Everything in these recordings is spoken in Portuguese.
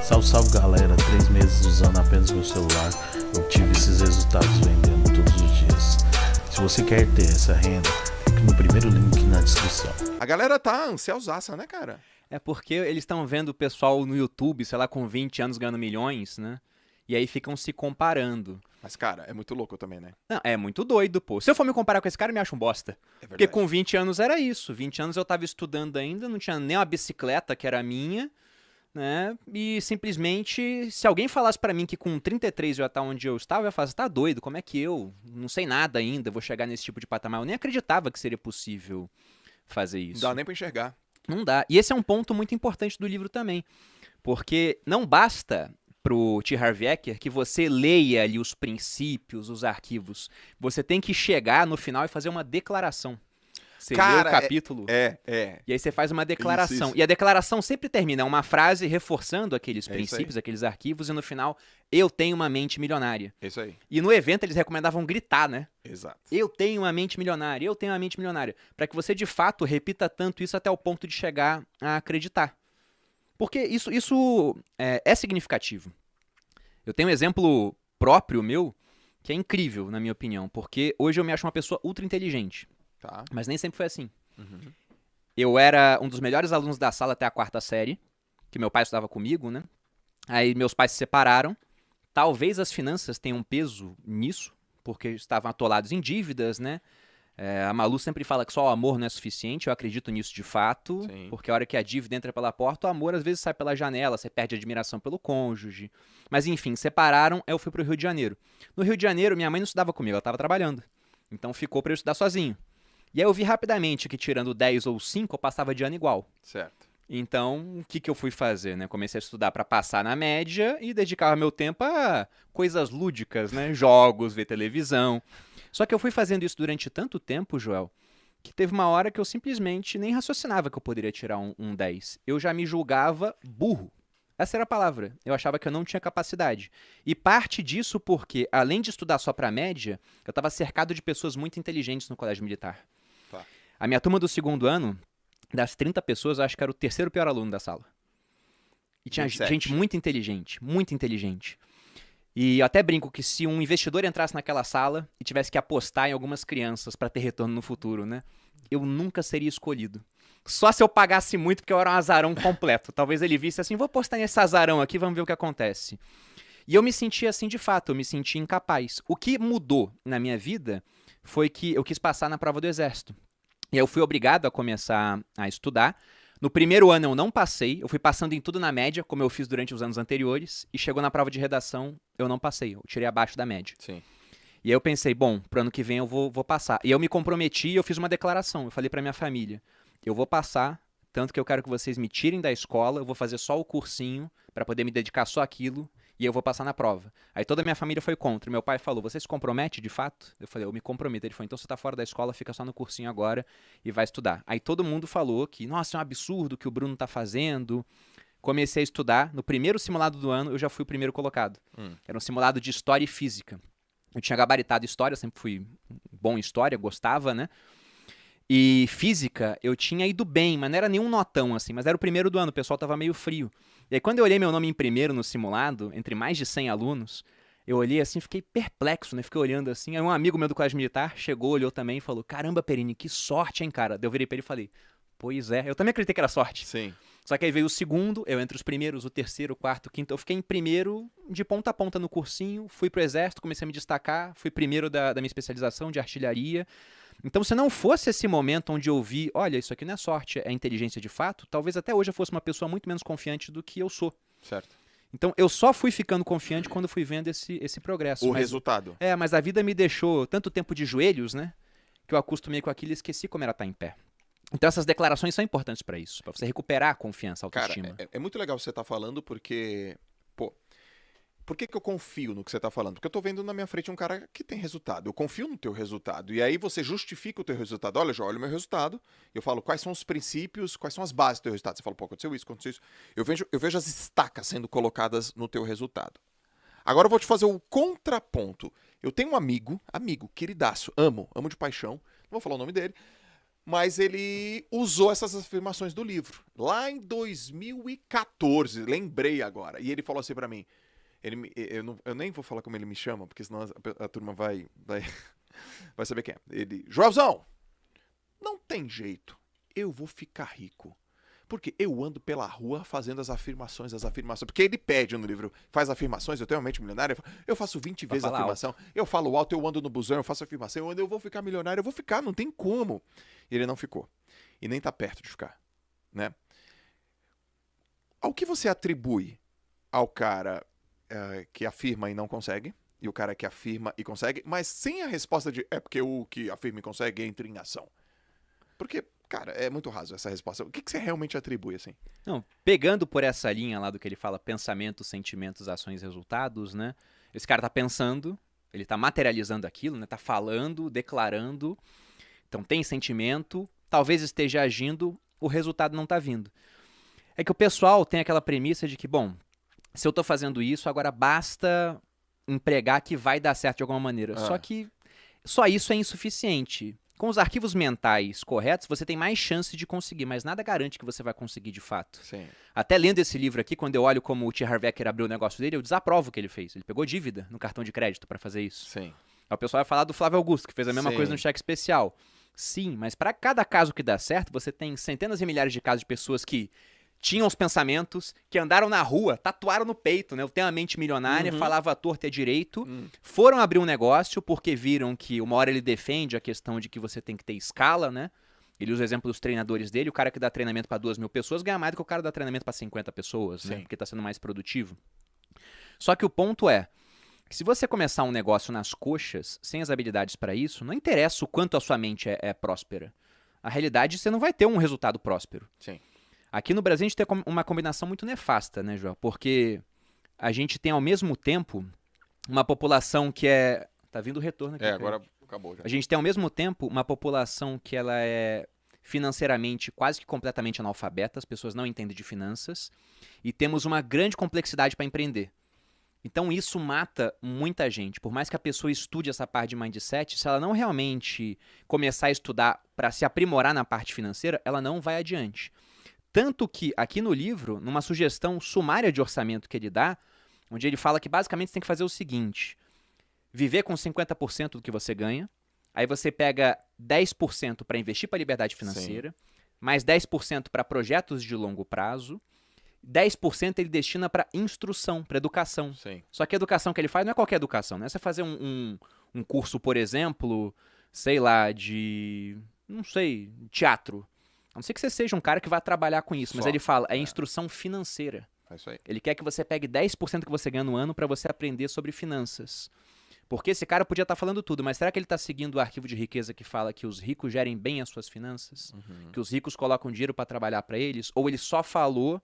Salve, salve galera, 3 meses usando apenas meu celular, obtive esses resultados vendendo todos os dias. Se você quer ter essa renda, clique no primeiro link na descrição. A galera tá ansiosaça, né, cara? É porque eles estão vendo o pessoal no YouTube, sei lá, com 20 anos ganhando milhões, né? E aí ficam se comparando. Mas, cara, é muito louco também, né? Não, é muito doido, pô. Se eu for me comparar com esse cara, eu me acho um bosta. É Porque verdade. com 20 anos era isso. 20 anos eu tava estudando ainda, não tinha nem uma bicicleta que era minha, né? E simplesmente, se alguém falasse pra mim que com 33 eu ia estar onde eu estava, eu ia falar, você tá doido? Como é que eu não sei nada ainda, vou chegar nesse tipo de patamar? Eu nem acreditava que seria possível fazer Não isso. dá nem pra enxergar. Não dá. E esse é um ponto muito importante do livro também. Porque não basta pro T. Harv Eker que você leia ali os princípios, os arquivos. Você tem que chegar no final e fazer uma declaração. Você lê Cara, o capítulo É. e aí você faz uma declaração. Isso. E a declaração sempre termina uma frase reforçando aqueles É isso princípios, aqueles arquivos, e no final, eu tenho uma mente milionária. É isso aí. E no evento eles recomendavam gritar, né? Exato. Eu tenho uma mente milionária, eu tenho uma mente milionária. Para que você, de fato, repita tanto isso até o ponto de chegar a acreditar. Porque isso é significativo. Eu tenho um exemplo próprio meu que é incrível, na minha opinião. Porque hoje eu me acho uma pessoa ultra inteligente. Tá. Mas nem sempre foi assim. Uhum. Eu era um dos melhores alunos da sala até a 4ª série, que meu pai estudava comigo, né? Aí meus pais se separaram. Talvez as finanças tenham um peso nisso, porque estavam atolados em dívidas, né? A Malu sempre fala que só o amor não é suficiente, eu acredito nisso de fato, Sim. porque a hora que a dívida entra pela porta, o amor às vezes sai pela janela, você perde a admiração pelo cônjuge. Mas enfim, separaram, eu fui pro Rio de Janeiro. No Rio de Janeiro, minha mãe não estudava comigo, ela estava trabalhando. Então ficou para eu estudar sozinho. E aí eu vi rapidamente que tirando 10 ou 5, eu passava de ano igual. Certo. Então, o que eu fui fazer, né? Comecei a estudar para passar na média e dedicava meu tempo a coisas lúdicas, né? Jogos, ver televisão. Só que eu fui fazendo isso durante tanto tempo, Joel, que teve uma hora que eu simplesmente nem raciocinava que eu poderia tirar um 10. Eu já me julgava burro. Essa era a palavra. Eu achava que eu não tinha capacidade. E parte disso porque, além de estudar só para média, eu estava cercado de pessoas muito inteligentes no colégio militar. Tá. A minha turma do 2º ano, das 30 pessoas, eu acho que era o 3º pior aluno da sala. E tinha 27. gente muito inteligente, muito inteligente. E eu até brinco que se um investidor entrasse naquela sala e tivesse que apostar em algumas crianças para ter retorno no futuro, né? Eu nunca seria escolhido. Só se eu pagasse muito, porque eu era um azarão completo. Talvez ele visse assim, vou apostar nesse azarão aqui, vamos ver o que acontece. E eu me senti assim de fato, eu me senti incapaz. O que mudou na minha vida foi que eu quis passar na prova do exército. E eu fui obrigado a começar a estudar. No primeiro ano eu não passei, eu fui passando em tudo na média, como eu fiz durante os anos anteriores, e chegou na prova de redação, eu não passei, eu tirei abaixo da média. Sim. E aí eu pensei, bom, pro ano que vem eu vou passar. E eu me comprometi e eu fiz uma declaração, eu falei pra minha família, eu vou passar, tanto que eu quero que vocês me tirem da escola, eu vou fazer só o cursinho, pra poder me dedicar só àquilo, e eu vou passar na prova. Aí toda a minha família foi contra. Meu pai falou, você se compromete de fato? Eu falei, eu me comprometo. Ele falou, então você tá fora da escola, fica só no cursinho agora e vai estudar. Aí todo mundo falou que, nossa, é um absurdo o que o Bruno tá fazendo. Comecei a estudar. No primeiro simulado do ano, eu já fui o primeiro colocado. Era um simulado de história e física. Eu tinha gabaritado história, sempre fui bom em história, gostava, né? E física, eu tinha ido bem, mas não era nenhum notão, assim. Mas era o primeiro do ano, o pessoal tava meio frio. E aí, quando eu olhei meu nome em primeiro no simulado, entre mais de 100 alunos, eu olhei assim, fiquei perplexo, né? Fiquei olhando assim. Aí um amigo meu do colégio militar chegou, olhou também e falou, caramba, Perini, que sorte, hein, cara? Daí eu virei pra ele e falei, pois é. Eu também acreditei que era sorte. Sim. Só que aí veio o segundo, eu entre os primeiros, o terceiro, o quarto, o quinto. Eu fiquei em primeiro de ponta a ponta no cursinho, fui pro exército, comecei a me destacar, fui primeiro da minha especialização de artilharia. Então, se não fosse esse momento onde eu vi, olha, isso aqui não é sorte, é inteligência de fato, talvez até hoje eu fosse uma pessoa muito menos confiante do que eu sou. Certo. Então, eu só fui ficando confiante quando fui vendo esse progresso. O Mas, resultado. mas a vida me deixou tanto tempo de joelhos, né? Que eu acostumei com aquilo e esqueci como era estar em pé. Então, essas declarações são importantes pra isso, pra você recuperar a confiança, a Cara, autoestima. é muito legal você tá falando porque, pô, por que eu confio no que você tá falando? Porque eu tô vendo na minha frente um cara que tem resultado. Eu confio no teu resultado. E aí você justifica o teu resultado. Olha, olha o meu resultado. Eu falo, quais são os princípios, quais são as bases do teu resultado. Você fala, pô, aconteceu isso. Eu vejo as estacas sendo colocadas no teu resultado. Agora eu vou te fazer o contraponto. Eu tenho um amigo, queridaço, amo de paixão. Não vou falar o nome dele. Mas ele usou essas afirmações do livro. Lá em 2014, lembrei agora. E ele falou assim pra mim, eu nem vou falar como ele me chama, porque senão a turma vai saber quem é. Ele, Joelzão, não tem jeito, eu vou ficar rico. Porque eu ando pela rua fazendo as afirmações. Porque ele pede no livro, faz afirmações, eu tenho uma mente milionária, eu faço 20 vezes a afirmação. Alto. Eu falo alto, eu ando no busão, eu faço afirmação, eu vou ficar milionário, eu vou ficar, não tem como. E ele não ficou. E nem tá perto de ficar, né? Ao que você atribui ao cara que afirma e não consegue, e o cara que afirma e consegue, mas sem a resposta de é porque o que afirma e consegue entra em ação? Porque... Cara, é muito raso essa resposta. O que você realmente atribui, assim? Não, pegando por essa linha lá do que ele fala, pensamentos, sentimentos, ações, resultados, né? Esse cara tá pensando, ele tá materializando aquilo, né? Tá falando, declarando. Então tem sentimento, talvez esteja agindo, o resultado não tá vindo. É que o pessoal tem aquela premissa de que, bom, se eu tô fazendo isso, agora basta empregar que vai dar certo de alguma maneira. Só que só isso é insuficiente. Com os arquivos mentais corretos, você tem mais chance de conseguir, mas nada garante que você vai conseguir de fato. Sim. Até lendo esse livro aqui, quando eu olho como o T. Harv Eker abriu o negócio dele, eu desaprovo o que ele fez. Ele pegou dívida no cartão de crédito para fazer isso. Sim. Aí o pessoal vai falar do Flávio Augusto, que fez a mesma coisa no cheque especial. Sim, mas para cada caso que dá certo, você tem centenas e milhares de casos de pessoas que tinham os pensamentos, que andaram na rua, tatuaram no peito, né? Eu tenho a mente milionária, falava à torta e à direito, foram abrir um negócio porque viram que uma hora ele defende a questão de que você tem que ter escala, né? Ele usa o exemplo dos treinadores dele, o cara que dá treinamento para 2.000 pessoas ganha mais do que o cara que dá treinamento para 50 pessoas, né? Porque tá sendo mais produtivo. Só que o ponto é, se você começar um negócio nas coxas, sem as habilidades para isso, não interessa o quanto a sua mente é próspera. A realidade, você não vai ter um resultado próspero. Sim. Aqui no Brasil a gente tem uma combinação muito nefasta, né, João? Porque a gente tem ao mesmo tempo uma população que é... Tá vindo o retorno aqui. Agora acabou já. A gente tem ao mesmo tempo uma população que ela é financeiramente quase que completamente analfabeta, as pessoas não entendem de finanças, e temos uma grande complexidade para empreender. Então isso mata muita gente. Por mais que a pessoa estude essa parte de mindset, se ela não realmente começar a estudar para se aprimorar na parte financeira, ela não vai adiante. Tanto que, aqui no livro, numa sugestão sumária de orçamento que ele dá, onde ele fala que basicamente você tem que fazer o seguinte, viver com 50% do que você ganha, aí você pega 10% para investir para a liberdade financeira, mais 10% para projetos de longo prazo, 10% ele destina para instrução, para educação. Sim. Só que a educação que ele faz não é qualquer educação, não é você fazer um curso, por exemplo, sei lá, de, não sei, teatro. A não ser que você seja um cara que vai trabalhar com isso, mas ele fala, é instrução financeira. É isso aí. Ele quer que você pegue 10% que você ganha no ano para você aprender sobre finanças. Porque esse cara podia estar falando tudo, mas será que ele está seguindo o arquivo de riqueza que fala que os ricos gerem bem as suas finanças? Que os ricos colocam dinheiro para trabalhar para eles? Ou ele só falou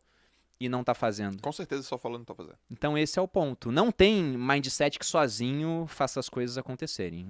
e não está fazendo? Com certeza só falando não está fazendo. Então esse é o ponto. Não tem mindset que sozinho faça as coisas acontecerem.